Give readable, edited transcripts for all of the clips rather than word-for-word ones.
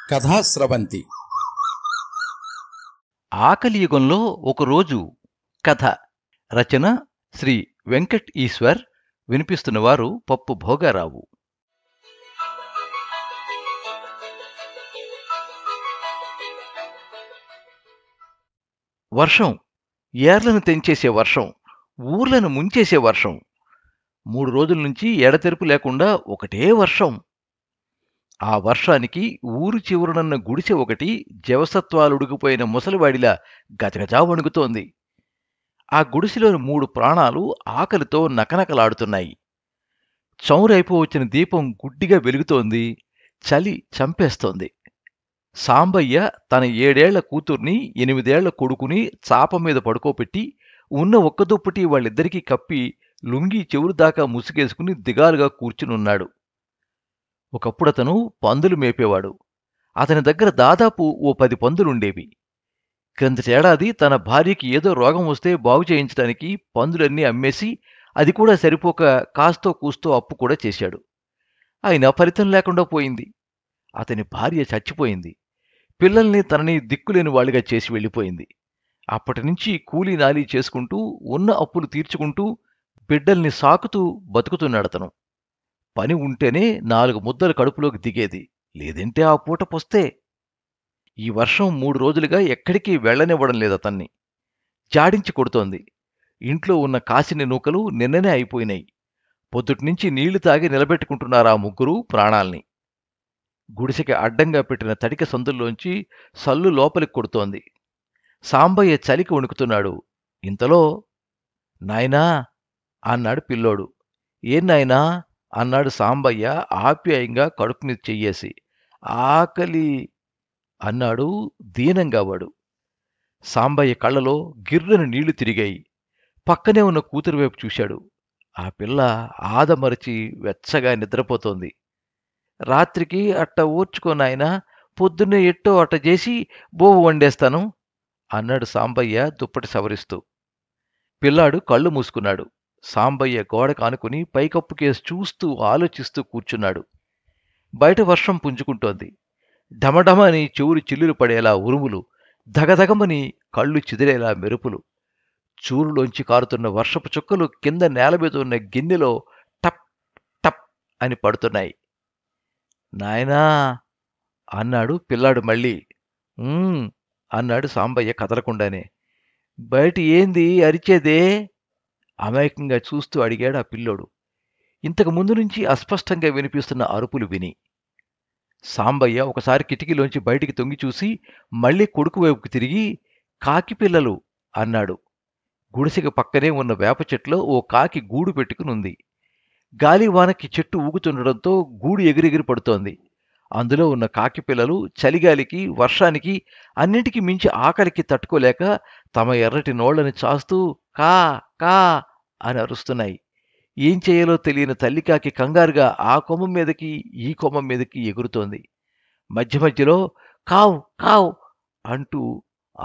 కథాస్రవంతి. ఆకలి యుగంలో ఒకరోజు కథ. రచన శ్రీ వెంకట్ ఈశ్వర్. వినిపిస్తున్నవారు పప్పు భోగారావు. వర్షం, ఏర్లను తెంచేసే వర్షం, ఊర్లను ముంచేసే వర్షం. 3 రోజుల నుంచి ఎడతెరుపు లేకుండా ఒకటే వర్షం. ఆ వర్షానికి ఊరు చివరనున్న గుడిసె ఒకటి జవసత్వాలుడిగిపోయిన ముసలివాడిలా గజగజా వణుకుతోంది. ఆ గుడిసెలోని 3 ప్రాణాలు ఆకలితో నకనకలాడుతున్నాయి. చౌరైపోవచ్చిన దీపం గుడ్డిగా వెలుగుతోంది. చలి చంపేస్తోంది. సాంబయ్య తన 7 ఏళ్ల కూతుర్ని 8 ఏళ్ల కొడుకుని చాప మీద పడుకోపెట్టి ఉన్న ఒక్క దుప్పటి వాళ్ళిద్దరికీ కప్పి లుంగీ చెవులు దాకా ముసుగేసుకుని దిగాలుగా కూర్చునున్నాడు. ఒకప్పుడతను పందులు మేపేవాడు. అతని దగ్గర దాదాపు ఓ 10 పందులుండేవి. క్రిందటేడాది తన భార్యకి ఏదో రోగం వస్తే బాగు చేయించడానికి పందులన్నీ అమ్మేసి, అది కూడా సరిపోక కాస్తో కూస్తో అప్పు కూడా చేశాడు. అయినా ఫలితం లేకుండా పోయింది. అతని భార్య చచ్చిపోయింది. పిల్లల్ని తనని దిక్కులేని వాళ్ళుగా చేసి వెళ్ళిపోయింది. అప్పటినుంచి కూలీ నాలీ చేసుకుంటూ ఉన్న అప్పులు తీర్చుకుంటూ బిడ్డల్ని సాకుతూ బతుకుతున్నాడతను. పని ఉంటేనే 4 ముద్దలు కడుపులోకి దిగేది, లేదంటే ఆ పూట పొస్తే. ఈ వర్షం 3 రోజులుగా ఎక్కడికి వెళ్లనివ్వడం లేదతన్ని. జాడించి కొడుతోంది. ఇంట్లో ఉన్న కాసిని నూకలు నిన్ననే అయిపోయినాయి. పొద్దుట్నుంచి నీళ్లు తాగి నిలబెట్టుకుంటున్నారా 3 ప్రాణాల్ని. గుడిసెకి అడ్డంగా పెట్టిన తడిక సందుల్లోంచి సల్లు లోపలికి కొడుతోంది. సాంబయ్య చలికి వణుకుతున్నాడు. ఇంతలో, నాయనా అన్నాడు పిల్లోడు. ఏం నాయనా అన్నాడు సాంబయ్య ఆప్యాయంగా కడుపు మీద చెయ్యేసి. ఆకలి అన్నాడు దీనంగా వాడు. సాంబయ్య కళ్ళలో గిర్రని నీళ్లు తిరిగాయి. పక్కనే ఉన్న కూతురు వైపు చూశాడు. ఆ పిల్ల ఆదమరచి వెచ్చగా నిద్రపోతోంది. రాత్రికి అట్ట ఊర్చుకో నాయనా, పొద్దున్నే ఎట్టో అట్ట చేసి బోవు వండేస్తాను అన్నాడు సాంబయ్య దుప్పటి సవరిస్తూ. పిల్లాడు కళ్ళు మూసుకున్నాడు. సాంబయ్య గోడ కానుకుని పైకప్పుకేసి చూస్తూ ఆలోచిస్తూ కూర్చున్నాడు. బయట వర్షం పుంజుకుంటోంది. ఢమఢమని చెవులు చిల్లులు పడేలా ఉరుములు, ధగధగమని కళ్ళు చిదిరేలా మెరుపులు. చూరులోంచి కారుతున్న వర్షపు చుక్కలు కింద నేలమీద ఉన్న గిన్నెలో టప్ టప్ అని పడుతున్నాయి. నాయనా అన్నాడు పిల్లాడు మళ్ళీ. అన్నాడు సాంబయ్య కదలకుండానే. బయట ఏంది అరిచేదే అమాయకంగా చూస్తూ అడిగాడు ఆ పిల్లోడు. ఇంతకు ముందు నుంచి అస్పష్టంగా వినిపిస్తున్న అరుపులు విని. సాంబయ్య ఒకసారి కిటికీలోంచి బయటికి తొంగి చూసి మళ్ళీ కొడుకు వైపుకి తిరిగి, కాకి పిల్లలు అన్నాడు. గుడిసెకి పక్కనే ఉన్న వేప చెట్లో ఓ కాకి గూడు పెట్టుకునుంది. గాలివానకి చెట్టు ఊగుతుండడంతో గూడు ఎగిరెగిరి పడుతోంది. అందులో ఉన్న కాకి పిల్లలు చలిగాలికి, వర్షానికి, అన్నింటికీ మించి ఆకలికి తట్టుకోలేక తమ ఎర్రటి నోళ్లని చాస్తూ కా కా అని అరుస్తున్నాయి. ఏం చేయాలో తెలియని తల్లికాకి కంగారుగా ఆ కొమ్మ మీదకి ఈ కొమ్మ మీదకి ఎగురుతోంది. మధ్య మధ్యలో కావ్ కావ్ అంటూ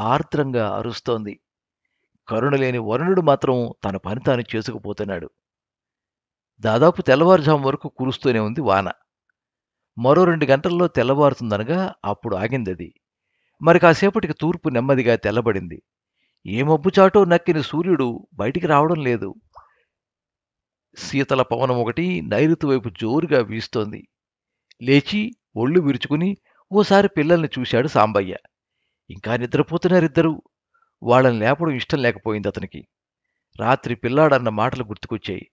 ఆర్ద్రంగా అరుస్తోంది. కరుణలేని వరుణుడు మాత్రం తన పని తాను చేసుకుపోతున్నాడు. దాదాపు తెల్లవారుజాము వరకు కురుస్తూనే ఉంది వాన. మరో 2 గంటల్లో తెల్లవారుతుందనగా అప్పుడు ఆగిందది. మరి కాసేపటికి తూర్పు నెమ్మదిగా తెల్లబడింది. ఏ మబ్బుచాటో నక్కిన సూర్యుడు బయటికి రావడం లేదు. శీతల పవనం ఒకటి నైరుతి వైపు జోరుగా వీస్తోంది. లేచి ఒళ్ళు విరుచుకుని ఓసారి పిల్లల్ని చూశాడు సాంబయ్య. ఇంకా నిద్రపోతున్నారిద్దరూ. వాళ్ళని లేపడం ఇష్టం లేకపోయింది అతనికి. రాత్రి పిల్లాడన్న మాటలు గుర్తుకొచ్చాయి.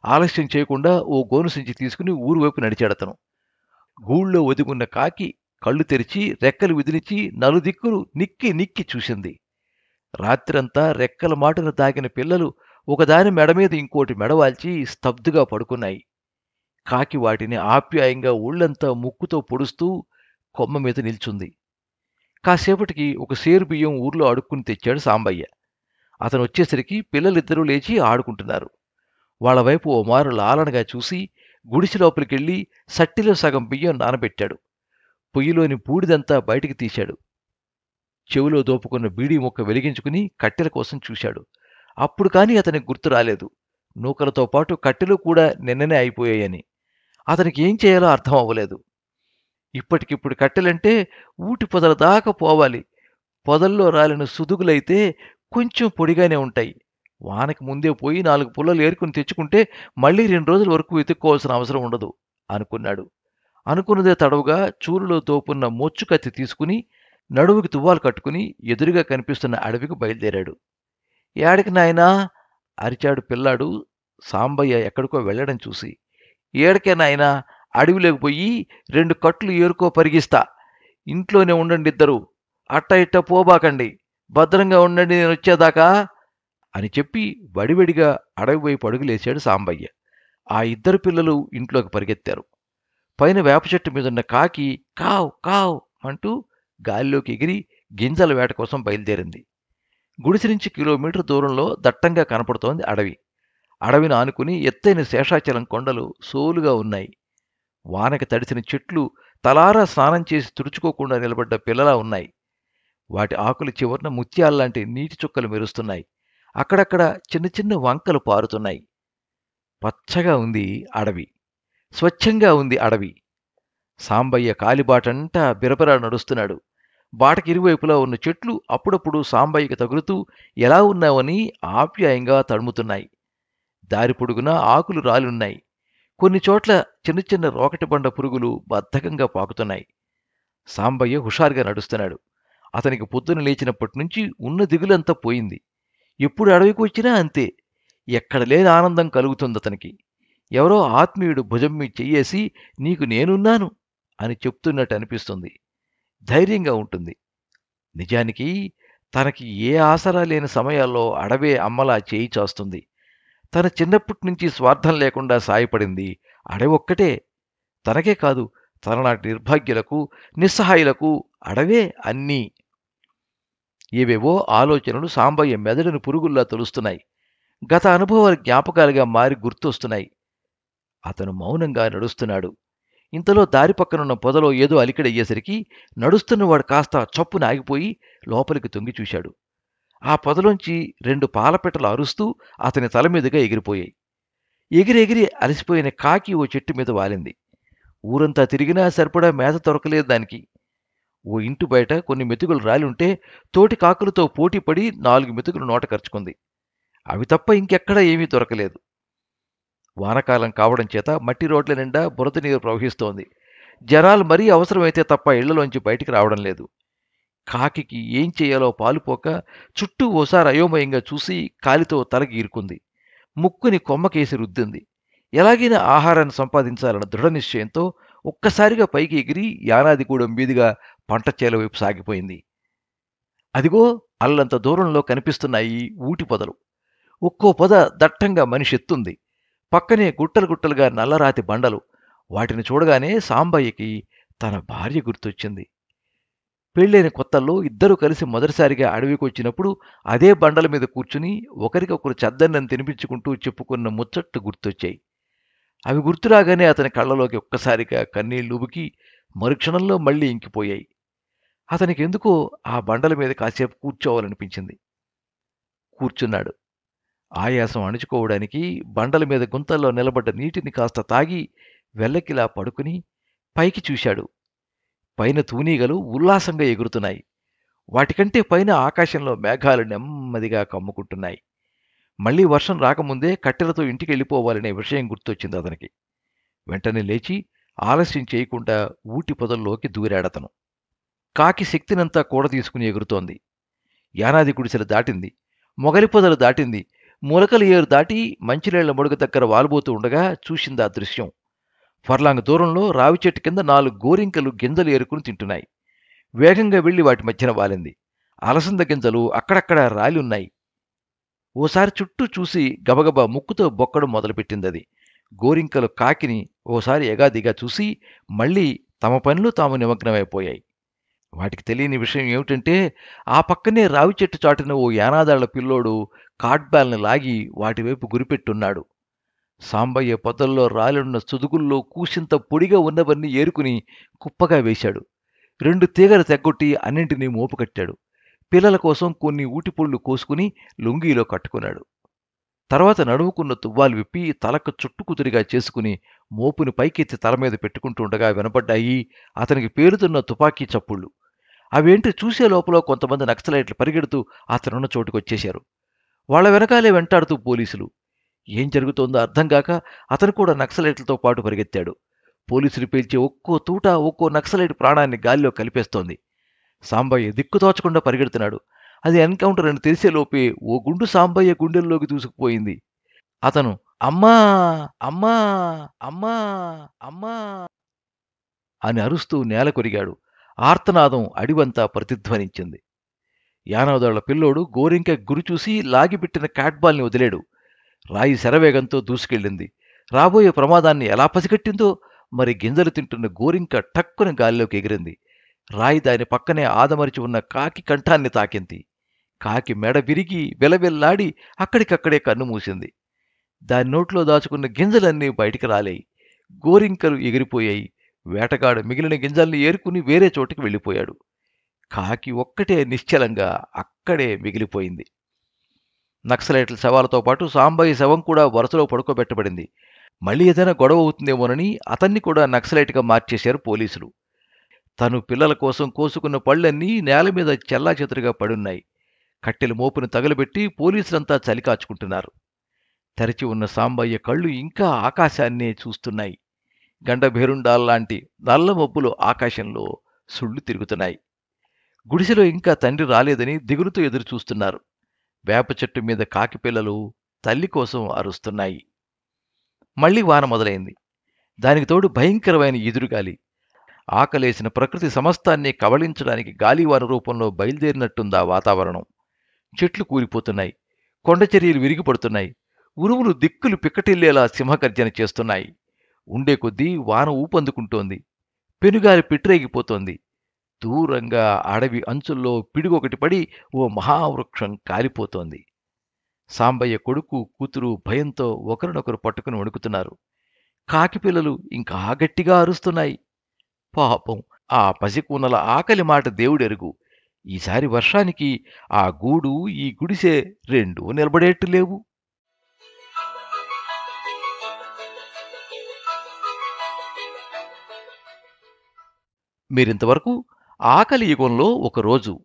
ఆలస్యం చేయకుండా ఓ గోను సంచి తీసుకుని ఊరువైపు నడిచాడతను. గూళ్ళో ఒదిగున్న కాకి కళ్ళు తెరిచి రెక్కలు విదిలించి నలుదిక్కులు నిక్కి నిక్కి చూసింది. రాత్రంతా రెక్కల మాటున దాగిన పిల్లలు ఒకదాని మెడమీద ఇంకోటి మెడవాల్చి స్తబ్దుగా పడుకున్నాయి. కాకి వాటిని ఆప్యాయంగా ఒళ్లంతా ముక్కుతో పొడుస్తూ కొమ్మ మీద నిల్చుంది. కాసేపటికి ఒక సేరు బియ్యం ఊర్లో అడుక్కుని తెచ్చాడు సాంబయ్య. అతను వచ్చేసరికి పిల్లలిద్దరూ లేచి ఆడుకుంటున్నారు. వాళ్ల వైపు ఓ మారు లాలనగా చూసి గుడిసె లోపలికెళ్ళి సట్టిలో సగం బియ్యం నానబెట్టాడు. పొయ్యిలోని బూడిదంతా బయటికి తీశాడు. చెవిలో దోపుకున్న బీడీ ముక్క వెలిగించుకుని కట్టెల కోసం చూశాడు. అప్పుడు కాని అతనికి గుర్తు రాలేదు, నూకలతో పాటు కట్టెలు కూడా నిన్ననే అయిపోయాయని. అతనికి ఏం చేయాలో అర్థం అవ్వలేదు. ఇప్పటికిప్పుడు కట్టెలంటే ఊటి పొదల దాకా పోవాలి. పొదల్లో రాలిన సుదుగులైతే కొంచెం పొడిగానే ఉంటాయి. వానకి ముందే పోయి 4 పుల్లలు ఏరుకుని తెచ్చుకుంటే మళ్ళీ 2 రోజుల వరకు వెతుక్కోవాల్సిన అవసరం ఉండదు అనుకున్నాడు. అనుకున్నదే తడవుగా చూరులో తోపున్న మొచ్చు కత్తి తీసుకుని నడుముకి తువ్వాలు కట్టుకుని ఎదురుగా కనిపిస్తున్న అడవికి బయలుదేరాడు. "యాడికి నాయనా?" అరిచాడు పిల్లాడు సాంబయ్య ఎక్కడికో వెళ్ళడం చూసి. "ఏడకే నాయనా, అడవిలోకి పోయి 2 కట్లు ఏరుకో పరిగిస్తా. ఇంట్లోనే ఉండండిద్దరూ. అట్ట ఇట్ట పోబాకండి. భద్రంగా ఉండండి నేనొచ్చేదాకా" అని చెప్పి వడివడిగా అడవి వైపు అడుగులేశాడు సాంబయ్య. ఆ ఇద్దరు పిల్లలు ఇంట్లోకి పరిగెత్తారు. పైన వేప చెట్టు మీదున్న కాకి కావ్ కావ్ అంటూ గాలిలోకి ఎగిరి గింజల వేట కోసం బయలుదేరింది. గుడిసె నుంచి కిలోమీటర్ దూరంలో దట్టంగా కనపడుతోంది అడవి. అడవిని ఆనుకుని ఎత్తైన శేషాచలం కొండలు సోలుగా ఉన్నాయి. వానకి తడిసిన చెట్లు తలారా స్నానం చేసి తుడుచుకోకుండా నిలబడ్డ పిల్లలా ఉన్నాయి. వాటి ఆకుల చివరన ముత్యాల్లాంటి నీటి చుక్కలు మెరుస్తున్నాయి. అక్కడక్కడ చిన్న చిన్న వంకలు పారుతున్నాయి. పచ్చగా ఉంది అడవి. స్వచ్ఛంగా ఉంది అడవి. సాంబయ్య కాలిబాటంటా బిరబిరా నడుస్తున్నాడు. బాటకి ఇరువైపులా ఉన్న చెట్లు అప్పుడప్పుడు సాంబయ్యకి తగులుతూ ఎలా ఉన్నావని ఆప్యాయంగా తడుముతున్నాయి. దారి పొడుగునా ఆకులు రాలున్నాయి. కొన్ని చోట్ల చిన్న చిన్న రోకటి బండ పురుగులు బద్ధకంగా పాకుతున్నాయి. సాంబయ్య హుషారుగా నడుస్తున్నాడు. అతనికి పొద్దున లేచినప్పటి నుంచి ఉన్న దిగులంతా పోయింది. ఎప్పుడు అడవికి వచ్చినా అంతే. ఎక్కడ లేని ఆనందం కలుగుతుందతనికి. ఎవరో ఆత్మీయుడు భుజం మీద చెయ్యేసి "నీకు నేనున్నాను" అని చెప్తున్నట్టు అనిపిస్తుంది. ధైర్యంగా ఉంటుంది. నిజానికి తనకి ఏ ఆసరా లేని సమయాల్లో అడవే అమ్మలా చేయి చాస్తుంది. తన చిన్నప్పటి నుంచి స్వార్థం లేకుండా సాయపడింది అడవొక్కటే. తనకే కాదు, తనలాంటి నిర్భాగ్యులకు, నిస్సహాయులకు అడవే అన్నీ. ఏవేవో ఆలోచనలు సాంబయ్య మెదడును పురుగుల్లా తొలుస్తున్నాయి. గత అనుభవాలు జ్ఞాపకాలుగా మారి గుర్తొస్తున్నాయి. అతను మౌనంగా నడుస్తున్నాడు. ఇంతలో దారి పక్కనున్న పొదలో ఏదో అలికిడయ్యేసరికి నడుస్తున్నవాడు కాస్త చప్పున ఆగిపోయి లోపలికి తొంగి చూశాడు. ఆ పొదలోంచి 2 పాలపెట్టలు అరుస్తూ అతని తల మీదుగా ఎగిరిపోయాయి. ఎగిరెగిరి అలసిపోయిన కాకి ఓ చెట్టు మీద వాలింది. ఊరంతా తిరిగినా సరిపడా మేత దొరకలేదు దానికి. ఓ ఇంటి బయట కొన్ని మెతుకులు రాలుంటే తోటి కాకులతో పోటీపడి 4 మెతుకులు నోట కరుచుకుంది. అవి తప్ప ఇంకెక్కడా ఏమీ దొరకలేదు. వానకాలం కావడం చేత మట్టి రోడ్ల నిండా బురద నీరు ప్రవహిస్తోంది. జనాలు మరీ అవసరమైతే తప్ప ఇళ్లలోంచి బయటికి రావడం లేదు. కాకికి ఏం చేయాలో పాలుపోక చుట్టూ ఓసారి అయోమయంగా చూసి కాలితో తల గీరుకుంది. ముక్కుని కొమ్మకేసి రుద్దింది. ఎలాగైనా ఆహారాన్ని సంపాదించాలన్న దృఢ నిశ్చయంతో ఒక్కసారిగా పైకి ఎగిరి యానాదిగూడెం మీదుగా పంటచేల వైపు సాగిపోయింది. అదిగో అల్లంత దూరంలో కనిపిస్తున్నాయి ఊటి పొదలు. ఒక్కో పొద దట్టంగా మనిషెత్తుంది. పక్కనే గుట్టలు గుట్టలుగా నల్లరాతి బండలు. వాటిని చూడగానే సాంబయ్యకి తన భార్య గుర్తొచ్చింది. పెళ్ళైన కొత్తల్లో ఇద్దరూ కలిసి మొదటిసారిగా అడవికొచ్చినప్పుడు అదే బండల మీద కూర్చుని ఒకరికొకరు చద్దన్నం తినిపించుకుంటూ చెప్పుకున్న ముచ్చట్లు గుర్తొచ్చాయి. అవి గుర్తురాగానే అతని కళ్ళలోకి ఒక్కసారిగా కన్నీళ్లుబుకి మరుక్షణంలో మళ్లీ ఇంకిపోయాయి. అతనికెందుకో ఆ బండల మీద కాసేపు కూర్చోవాలనిపించింది. కూర్చున్నాడు. ఆయాసం అణుచుకోవడానికి బండల మీద గుంతల్లో నిలబడ్డ నీటిని కాస్త తాగి వెల్లకిలా పడుకుని పైకి చూశాడు. పైన తూనీగలు ఉల్లాసంగా ఎగురుతున్నాయి. వాటికంటే పైన ఆకాశంలో మేఘాలు నెమ్మదిగా కమ్ముకుంటున్నాయి. మళ్లీ వర్షం రాకముందే కట్టెలతో ఇంటికెళ్ళిపోవాలనే విషయం గుర్తొచ్చింది అతనికి. వెంటనే లేచి ఆలస్యం చేయకుండా ఊటి పొదల్లోకి దూరాడతను. కాకి శక్తినంతా కూడదీసుకుని ఎగురుతోంది. యానాది గుడిసెలు దాటింది. మొగలి పొదలు దాటింది. మూలకల ఏరు దాటి మంచినీళ్ల మడుగు దగ్గర వాలుబోతూ ఉండగా చూసిందా దృశ్యం. ఫర్లాంగ్ దూరంలో రావి చెట్టు కింద 4 గోరింకలు గింజలు ఏరుకుని తింటున్నాయి. వేగంగా వెళ్లి వాటి మధ్యన వాలింది. అలసంద గింజలు అక్కడక్కడా రాలి ఉన్నాయి. ఓసారి చుట్టూ చూసి గబగబా ముక్కుతో బొక్కడం మొదలుపెట్టిందది. గోరింకలు కాకిని ఓసారి ఎగాదిగా చూసి మళ్లీ తమ పనిలో తాము నిమగ్నమైపోయాయి. వాటికి తెలియని విషయం ఏమిటంటే ఆ పక్కనే రావి చెట్టు చాటున ఓ యానాదాళ్ల పిల్లోడు కాట్బాల్ని లాగి వాటివైపు గురిపెట్టున్నాడు. సాంబయ్య పొదల్లో రాలున్న సుదుగుల్లో కూసింత పొడిగా ఉన్నవన్నీ ఏరుకుని కుప్పగా వేశాడు. 2 తీగలు తెగ్గొట్టి అన్నింటినీ మోపుకట్టాడు. పిల్లల కోసం కొన్ని ఊటిపొళ్ళు కోసుకుని లుంగీలో కట్టుకున్నాడు. తర్వాత నడుముకున్న తువ్వాలు విప్పి తలకు చుట్టుకుతురిగా చేసుకుని మోపుని పైకెత్తి తల మీద పెట్టుకుంటుండగా వినపడ్డాయి అతనికి పేరుతున్న తుపాకీ చప్పుళ్ళు. అవేంటి చూసే లోపల కొంతమంది నక్సలైట్లు పరిగెడుతూ అతనున్న చోటుకొచ్చేశారు. వాళ్ల వెనకాలే వెంటాడుతూ పోలీసులు. ఏం జరుగుతోందో అర్థం కాక అతను కూడా నక్సలైట్లతో పాటు పరిగెత్తాడు. పోలీసులు పేల్చే ఒక్కో తూట ఒక్కో నక్సలైట్ ప్రాణాన్ని గాలిలో కలిపేస్తోంది. సాంబయ్య దిక్కుతోచకుండా పరిగెడుతున్నాడు. అది ఎన్కౌంటర్ అని తెలిసేలోపే ఓ గుండు సాంబయ్య గుండెల్లోకి దూసుకుపోయింది. అతను అమ్మా అమ్మా అమ్మా అమ్మా అని అరుస్తూ నేల కొరిగాడు. ఆర్తనాదం అడివంతా ప్రతిధ్వనించింది. యానవదళ్ల పిల్లోడు గోరింక గురిచూసి లాగిపెట్టిన క్యాట్బాల్ని వదిలేడు. రాయి శరవేగంతో దూసుకెళ్ళింది. రాబోయే ప్రమాదాన్ని ఎలా పసిగట్టిందో మరి గింజలు తింటున్న గోరింక టక్కున గాలిలోకి ఎగిరింది. రాయి దాని పక్కనే ఆదమరిచి ఉన్న కాకి కంఠాన్ని తాకింది. కాకి మెడ విరిగి వెలవెల్లాడి అక్కడికక్కడే కన్ను మూసింది. దాని నోట్లో దాచుకున్న గింజలన్నీ బయటికి రాలేయి. గోరింకలు ఎగిరిపోయాయి. వేటగాడు మిగిలిన గింజల్ని ఏరుకుని వేరే చోటికి వెళ్ళిపోయాడు. కాకి ఒక్కటే నిశ్చలంగా అక్కడే మిగిలిపోయింది. నక్సలైట్ల శవాలతో పాటు సాంబయ్య శవం కూడా వరుసలో పడుకోబెట్టబడింది. మళ్ళీ ఏదైనా గొడవ అవుతుందేమోనని అతన్ని కూడా నక్సలైట్గా మార్చేశారు పోలీసులు. తను పిల్లల కోసం కోసుకున్న పళ్ళన్నీ నేల మీద చెల్లాచెదురుగా పడున్నాయి. కట్టెల మోపును తగలబెట్టి పోలీసులంతా చలికాచుకుంటున్నారు. తెరచి ఉన్న సాంబయ్య కళ్ళు ఇంకా ఆకాశాన్నే చూస్తున్నాయి. గండభేరుండాల్లాంటి నల్ల మబ్బులు ఆకాశంలో సుళ్ళు తిరుగుతున్నాయి. గుడిసెలో ఇంకా తండ్రి రాలేదని దిగులుతో ఎదురుచూస్తున్నారు. వేప చెట్టు మీద కాకి పిల్లలు తల్లి కోసం అరుస్తున్నాయి. మళ్లీ వాన మొదలైంది. దానికి తోడు భయంకరమైన ఎదురుగాలి. ఆకలేసిన ప్రకృతి సమస్తాన్ని కబళించడానికి గాలివాన రూపంలో బయలుదేరినట్టుందా వాతావరణం. చెట్లు కూలిపోతున్నాయి. కొండచర్యలు విరిగిపడుతున్నాయి. ఉరువులు దిక్కులు పిక్కటిల్లేలా సింహగర్జన చేస్తున్నాయి. ఉండే కొద్దీ వాన ఊపందుకుంటోంది. పెనుగాలి పిట్రేగిపోతోంది. దూరంగా అడవి అంచుల్లో పిడుగొకటి పడి ఓ మహావృక్షం కాలిపోతోంది. సాంబయ్య కొడుకు కూతురు భయంతో ఒకరినొకరు పట్టుకుని వణుకుతున్నారు. కాకిపిల్లలు ఇంకా గట్టిగా అరుస్తున్నాయి. పాపం ఆ పసికూనల ఆకలి మాట దేవుడెరుగు. ఈసారి వర్షానికి ఆ గూడు ఈ గుడిసె రెండూ నిలబడేట్టు లేవు. మీరింతవరకు ఆకలి యుగంలో ఒకరోజు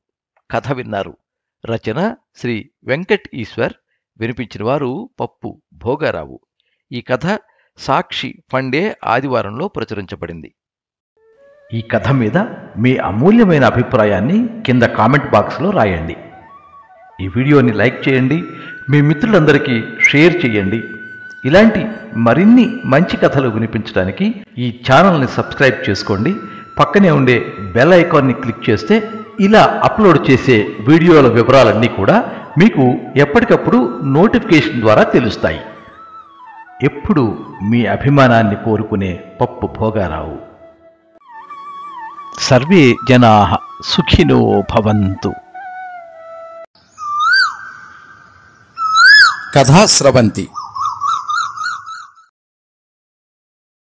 కథ విన్నారు. రచన శ్రీ వెంకట్ ఈశ్వర్. వినిపించిన వారు పప్పు భోగారావు. ఈ కథ సాక్షి ఫండే ఆదివారంలో ప్రచురించబడింది. ఈ కథ మీద మీ అమూల్యమైన అభిప్రాయాన్ని కింద కామెంట్ బాక్స్లో రాయండి. ఈ వీడియోని లైక్ చేయండి. మీ మిత్రులందరికీ షేర్ చేయండి. ఇలాంటి మరిన్ని మంచి కథలు వినిపించడానికి ఈ ఛానల్ని సబ్స్క్రైబ్ చేసుకోండి. పక్కనే ఉండే బెల్ ఐకాన్ని క్లిక్ చేస్తే ఇలా అప్లోడ్ చేసే వీడియోల వివరాలన్నీ కూడా మీకు ఎప్పటికప్పుడు నోటిఫికేషన్ ద్వారా తెలుస్తాయి. ఎప్పుడు మీ అభిమానాన్ని కోరుకునే పప్పు భోగారావు. సర్వే జనాః సుఖినో భవంతు. కథా స్రవంతి.